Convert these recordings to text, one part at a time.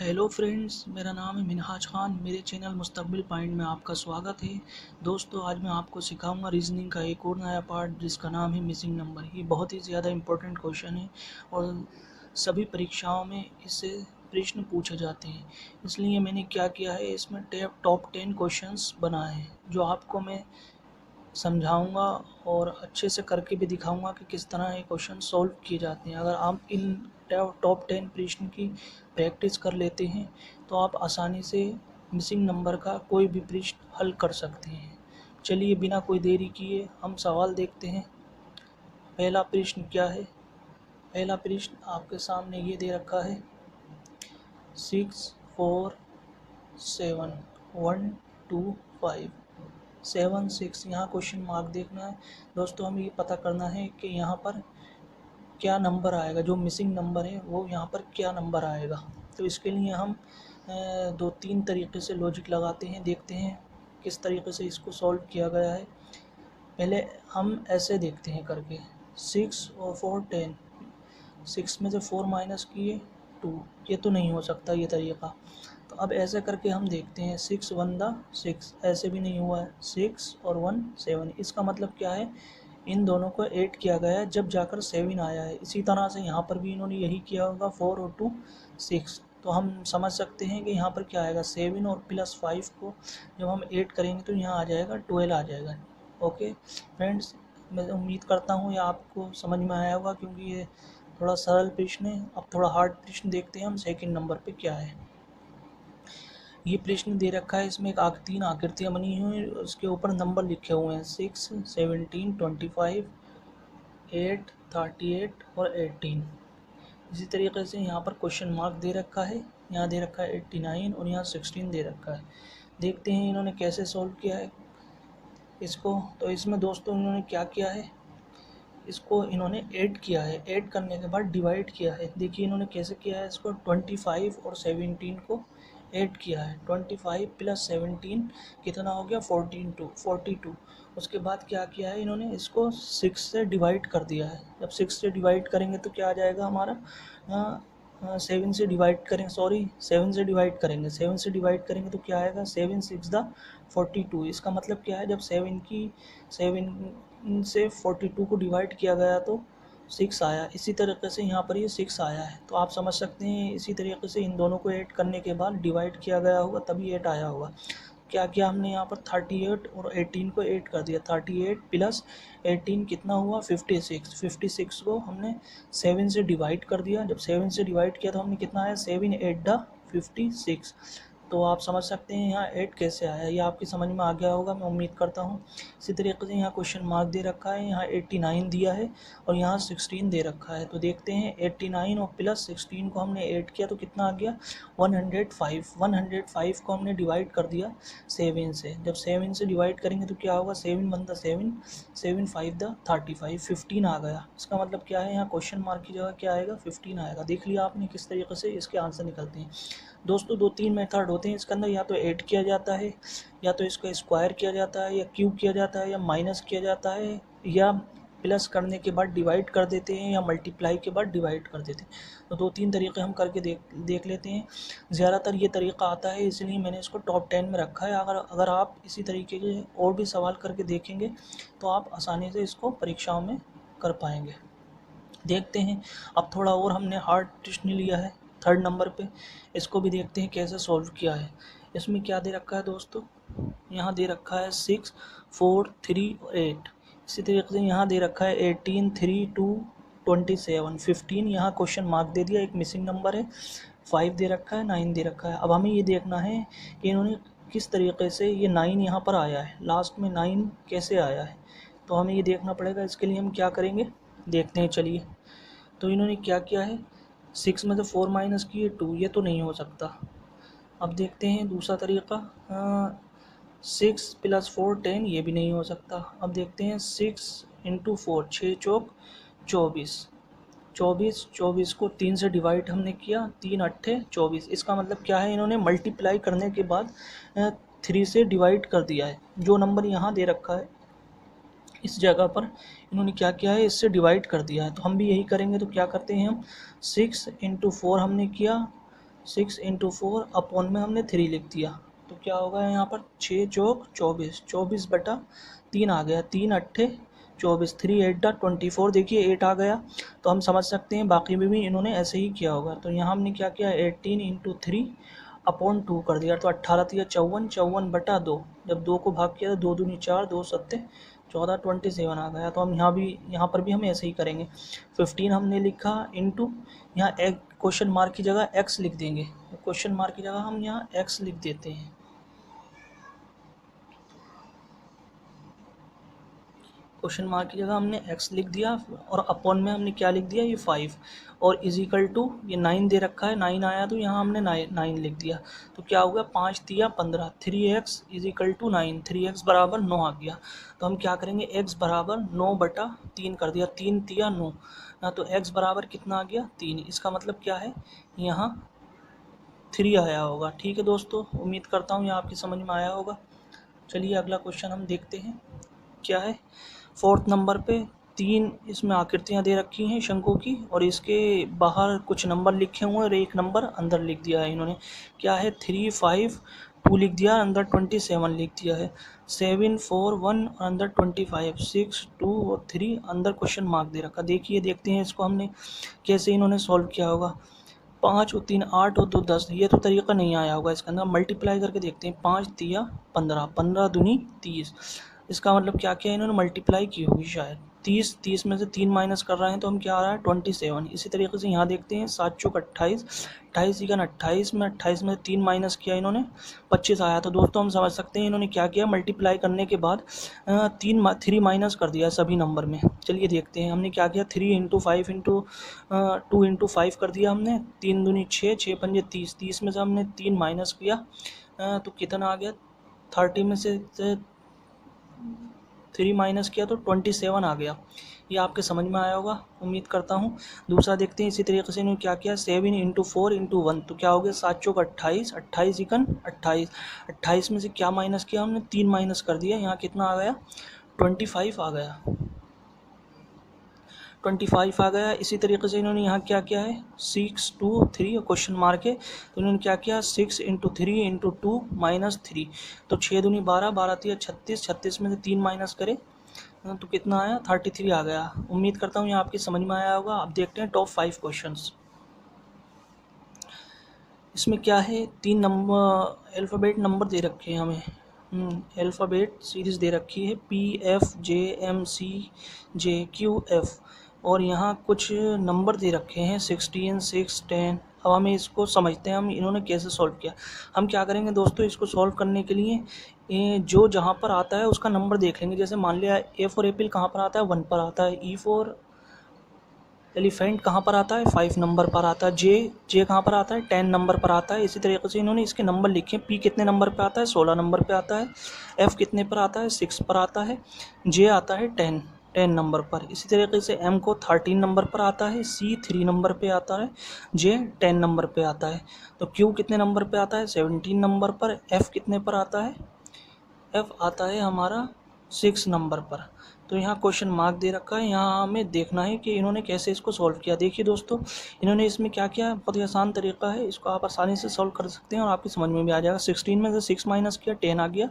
Hello friends, मेरा नाम है मिनहाज खान। मेरे चैनल मुस्तकबिल पॉइंट में आपका स्वागत है। दोस्तों, आज मैं आपको सिखाऊंगा रीजनिंग का एक और नया पार्ट जिसका नाम है मिसिंग नंबर। ये बहुत ही ज़्यादा इम्पोर्टेंट क्वेश्चन है और सभी परीक्षाओं में इससे प्रश्न पूछे जाते हैं। इसलिए मैंने क्या किया है, इसमें टॉप 10 क्वेश्चंस बनाए हैं जो आपको मैं समझाऊंगा और अच्छे से करके भी दिखाऊंगा कि किस तरह ये क्वेश्चन सॉल्व किए जाते हैं। अगर आप इन टॉप 10 प्रश्न की प्रैक्टिस कर लेते हैं तो आप आसानी से मिसिंग नंबर का कोई भी प्रश्न हल कर सकते हैं। चलिए बिना कोई देरी किए हम सवाल देखते हैं। पहला प्रश्न क्या है? पहला प्रश्न आपके सामने ये दे रखा है 6 4 7 1 2 5 7 6। यहाँ क्वेश्चन मार्क देखना है दोस्तों। हमें ये पता करना है कि यहाँ पर क्या नंबर आएगा, जो मिसिंग नंबर है वो यहाँ पर क्या नंबर आएगा। तो इसके लिए हम दो तीन तरीके से लॉजिक लगाते हैं, देखते हैं किस तरीके से इसको सॉल्व किया गया है। पहले हम ऐसे देखते हैं करके 6 और 4 10। 6 में से 4 माइनस किए 2, ये तो नहीं हो सकता ये तरीका। तो अब ऐसे करके हम देखते हैं 6 1 द 6, ऐसे भी नहीं हुआ है। 6 और 1 7, इसका मतलब क्या है, इन दोनों को ऐड किया गया है जब जाकर 7 आया है। इसी तरह से यहाँ पर भी इन्होंने यही किया होगा, 4 और 2 6। तो हम समझ सकते हैं कि यहाँ पर क्या आएगा, 7 और प्लस 5 को जब हम ऐड करेंगे तो यहाँ आ जाएगा 12 आ जाएगा। ओके फ्रेंड्स, मैं उम्मीद करता हूँ ये आपको समझ में आया होगा, क्योंकि ये थोड़ा सरल प्रश्न है। अब थोड़ा हार्ड प्रश्न देखते हैं हम, सेकंड नंबर पे क्या है। ये प्रश्न दे रखा है, इसमें तीन आकृतियाँ बनी हुई हैं, उसके ऊपर नंबर लिखे हुए हैं 6 17 25 8 38 और 18। इसी तरीके से यहाँ पर क्वेश्चन मार्क दे रखा है, यहाँ दे रखा है 89 और यहाँ 16 दे रखा है। देखते हैं इन्होंने कैसे सॉल्व किया है इसको। तो इसमें दोस्तों इन्होंने क्या किया है, इसको इन्होंने ऐड किया है, ऐड करने के बाद डिवाइड किया है। देखिए इन्होंने कैसे किया है इसको, 25 और 17 को ऐड किया है। 25 प्लस 17 कितना हो गया, 42। उसके बाद क्या किया है इन्होंने, इसको 6 से डिवाइड कर दिया है। जब 6 से डिवाइड करेंगे तो क्या आ जाएगा हमारा, 7 से डिवाइड करें, सॉरी 7 से डिवाइड करेंगे। 7 से डिवाइड करेंगे तो क्या आएगा, 7 6 द 42। इसका मतलब क्या है, जब 7 से 42 को डिवाइड किया गया तो 6 आया। इसी तरीके से यहाँ पर ये 6 आया है। तो आप समझ सकते हैं इसी तरीके से इन दोनों को ऐड करने के बाद डिवाइड किया गया होगा तभी 8 आया होगा। क्या किया हमने यहाँ पर 38 और 18 को ऐड कर दिया। 38 प्लस 18 कितना हुआ, 56। 56 को हमने 7 से डिवाइड कर दिया। जब 7 से डिवाइड किया तो हमने कितना आया, 7 8 द 56। तो आप समझ सकते हैं यहाँ 8 कैसे आया। ये आपकी समझ में आ गया होगा, मैं उम्मीद करता हूँ। इसी तरीके से यहाँ क्वेश्चन मार्क दे रखा है, यहाँ 89 दिया है और यहाँ 16 दे रखा है। तो देखते हैं 89 और प्लस 16 को हमने ऐड किया तो कितना आ गया, 105। 105 को हमने डिवाइड कर दिया 7 से। जब 7 से डिवाइड करेंगे तो क्या होगा, 7 1 द 7, 7 5 द 35, 15 आ गया। इसका मतलब क्या है, यहाँ क्वेश्चन मार्क की जगह क्या आएगा, 15 आएगा। देख लिया आपने किस तरीके से इसके आंसर निकलते हैं। दोस्तों दो तीन मेथड होते हैं इसके अंदर, या तो ऐड किया जाता है, या तो इसको स्क्वायर किया जाता है, या क्यूब किया जाता है, या माइनस किया जाता है, या प्लस करने के बाद डिवाइड कर देते हैं, या मल्टीप्लाई के बाद डिवाइड कर देते हैं। तो दो तीन तरीके हम करके देख लेते हैं। ज़्यादातर ये तरीका आता है, इसलिए मैंने इसको टॉप 10 में रखा है। अगर आप इसी तरीके के और भी सवाल करके देखेंगे तो आप आसानी से इसको परीक्षाओं में कर पाएंगे। देखते हैं अब थोड़ा और हमने हार्ड प्रश्न लिया है थर्ड नंबर पे, इसको भी देखते हैं कैसे सॉल्व किया है। इसमें क्या दे रखा है दोस्तों, यहाँ दे रखा है 6 4 3 और 8। इसी तरीके से यहाँ दे रखा है 18 3 2 27 15। यहाँ क्वेश्चन मार्क दे दिया, एक मिसिंग नंबर है। 5 दे रखा है, 9 दे रखा है। अब हमें ये देखना है कि इन्होंने किस तरीके से ये 9 यहाँ पर आया है, लास्ट में 9 कैसे आया है। तो हमें ये देखना पड़ेगा। इसके लिए हम क्या करेंगे देखते हैं, चलिए। तो इन्होंने क्या किया है, 6 में से 4 माइनस किए 2, ये तो नहीं हो सकता। अब देखते हैं दूसरा तरीका, 6 प्लस 4 10, ये भी नहीं हो सकता। अब देखते हैं 6 इंटू 4, 6 चौक 24। 24 को 3 से डिवाइड हमने किया, 3 अट्ठे 24। इसका मतलब क्या है, इन्होंने मल्टीप्लाई करने के बाद 3 से डिवाइड कर दिया है। जो नंबर यहाँ दे रखा है इस जगह पर इन्होंने क्या किया है, इससे डिवाइड कर दिया है। तो हम भी यही करेंगे। तो क्या करते हैं हम, 6 इंटू 4 हमने किया, 6 इंटू 4 अपॉन में हमने 3 लिख दिया, तो क्या होगा यहाँ पर 6 चौक 24, 24/3 आ गया, 3 अट्ठे 24, 3 8 24, देखिए 8 आ गया। तो हम समझ सकते हैं बाकी में भी इन्होंने ऐसे ही किया होगा। तो यहाँ हमने क्या किया, 18 इंटू 3 अपॉन 2 कर दिया, तो 18 3 54, 54/2, जब 2 को भाग किया तो 2 दूनी 4, 2 सत्ते 14, 27 आ गया। तो हम यहाँ पर भी हम ऐसे ही करेंगे। 15 हमने लिखा इंटू, यहाँ एक क्वेश्चन मार्क की जगह एक्स लिख देंगे, क्वेश्चन मार्क की जगह हम यहाँ एक्स लिख देते हैं। क्वेश्चन मार्क की जगह हमने x लिख दिया और अपॉन में हमने क्या लिख दिया, ये 5, और इज इक्वल टू ये 9 दे रखा है, 9 आया तो यहाँ हमने 9 लिख दिया। तो क्या हो गया, 5 तिया 15, 3x is equal to 9, 3x बराबर 9 आ गया। तो हम क्या करेंगे, x बराबर 9/3 कर दिया, 3 तिया 9, तो x बराबर कितना आ गया, 3। इसका मतलब क्या है, यहाँ 3 आया होगा। ठीक है दोस्तों, उम्मीद करता हूँ ये आपकी समझ में आया होगा। चलिए अगला क्वेश्चन हम देखते हैं क्या है। 4th नंबर पे 3 इसमें आकृतियाँ दे रखी हैं शंकु की, और इसके बाहर कुछ नंबर लिखे हुए हैं और एक नंबर अंदर लिख दिया है इन्होंने। क्या है, 3 5 2 लिख दिया, अंदर 27 लिख दिया है, 7 4 1 अंदर 25, 6 2 और 3 अंदर क्वेश्चन मार्क दे रखा। देखिए देखते हैं इसको हमने कैसे इन्होंने सॉल्व किया होगा। 5 और 3 8 और 2 10, ये तो तरीका नहीं आया होगा इसके अंदर। मल्टीप्लाई करके देखते हैं, 5 तिया 15, 15 दूनी 30। इसका मतलब क्या किया इन्होंने, मल्टीप्लाई की होगी शायद। 30 में से 3 माइनस कर रहे हैं तो हम क्या आ रहा है, 27। इसी तरीके से यहाँ देखते हैं, 7 चौक 28, 28 इकन 28 में 28 में 3 माइनस किया इन्होंने, 25 आया। तो दोस्तों हम समझ सकते हैं इन्होंने क्या किया, मल्टीप्लाई करने के बाद 3 माइनस कर दिया सभी नंबर में। चलिए देखते हैं हमने क्या किया, 3 इंटू 5 इंटू 2 इंटू 5 कर दिया हमने, 3 दूनी 6, 6 पंजे 30, 30 में से हमने 3 माइनस किया तो कितना आ गया, 30 में से 3 माइनस किया तो 27 आ गया। ये आपके समझ में आया होगा, उम्मीद करता हूँ। दूसरा देखते हैं, इसी तरीके से इन्होंने क्या किया, 7 इंटू 4 इंटू 1, तो क्या हो गया, 7 चौक 28, 28 इकन 28, 28 में से क्या माइनस किया हमने, 3 माइनस कर दिया, यहाँ कितना आ गया, 25 आ गया, 25 आ गया। इसी तरीके से इन्होंने यहाँ क्या किया है, 6 2 3 और क्वेश्चन मार्क है, तो इन्होंने क्या किया, 6 इंटू 3 इंटू 2 माइनस 3, तो 6 दूनी 12, 12 3 36, 36 में से 3 माइनस करे तो कितना आया, 33 आ गया। उम्मीद करता हूँ ये आपकी समझ में आया होगा। अब देखते हैं टॉप 5 क्वेश्चंस। इसमें क्या है, 3 नंबर अल्फ़ाबेट नंबर दे रखे हैं हमें, अल्फ़ाबेट सीरीज़ दे रखी है, PFJMCJQF, और यहाँ कुछ नंबर दे रखे हैं 16 6 10। अब हमें इसको समझते हैं हम इन्होंने कैसे सॉल्व किया। हम क्या करेंगे दोस्तों, इसको सॉल्व करने के लिए जो जहाँ पर आता है उसका नंबर देख लेंगे। जैसे मान लिया A फॉर एप्पल कहाँ पर आता है, 1 पर आता है, E फॉर एलिफेंट कहाँ पर आता है, 5 नंबर पर आता है, जे कहाँ पर आता है, 10 नंबर पर आता है। इसी तरीके से इन्होंने इसके नंबर लिखे, पी कितने नंबर पे आता है, 16 नंबर पे आता है, एफ कितने पर आता है, 6 पर आता है, जे आता है 10 नंबर पर। इसी तरीके से एम को 13 नंबर पर आता है, सी 3 नंबर पे आता है, जे 10 नंबर पे आता है। तो क्यू कितने नंबर पे आता है, 17 नंबर पर। एफ कितने पर आता है, एफ आता है हमारा 6 नंबर पर। तो यहाँ क्वेश्चन मार्क दे रखा है, यहाँ हमें देखना है कि इन्होंने कैसे इसको सॉल्व किया। देखिए दोस्तों, इन्होंने इसमें क्या किया, बहुत ही आसान तरीका है, इसको आप आसानी से सॉल्व कर सकते हैं और आपकी समझ में भी आ जाएगा। 16 में से 6 माइनस किया, 10 आ गया,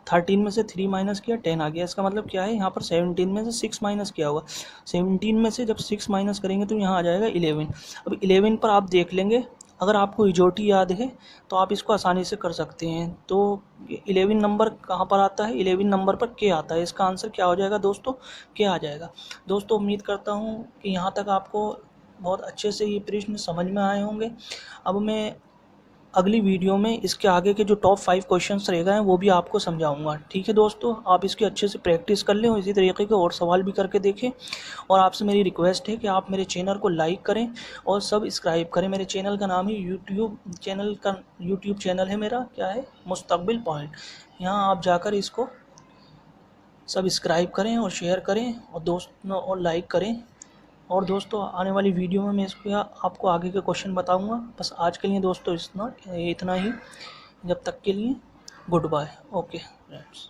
13 में से 3 माइनस किया, 10 आ गया। इसका मतलब क्या है, यहाँ पर 17 में से 6 माइनस किया होगा, 17 में से जब 6 माइनस करेंगे तो यहाँ आ जाएगा 11। अब 11 पर आप देख लेंगे, अगर आपको इजोटी याद है तो आप इसको आसानी से कर सकते हैं। तो 11 नंबर कहाँ पर आता है, 11 नंबर पर के आता है। इसका आंसर क्या हो जाएगा दोस्तों, के आ जाएगा। दोस्तों उम्मीद करता हूँ कि यहाँ तक आपको बहुत अच्छे से ये प्रश्न समझ में आए होंगे। अब मैं अगली वीडियो में इसके आगे के जो टॉप 5 क्वेश्चंस रह गए हैं वो भी आपको समझाऊंगा। ठीक है दोस्तों, आप इसकी अच्छे से प्रैक्टिस कर लें और इसी तरीके के और सवाल भी करके देखें। और आपसे मेरी रिक्वेस्ट है कि आप मेरे चैनल को लाइक करें और सब्सक्राइब करें। मेरे चैनल का नाम है यूट्यूब चैनल है मेरा, क्या है, मुस्तकबिल पॉइंट। यहाँ आप जाकर इसको सब्सक्राइब करें और शेयर करें और दोस्तों और लाइक करें। और दोस्तों आने वाली वीडियो में मैं इसको आपको आगे के क्वेश्चन बताऊंगा। बस आज के लिए दोस्तों इतना ही। जब तक के लिए गुड बाय। Okay friends.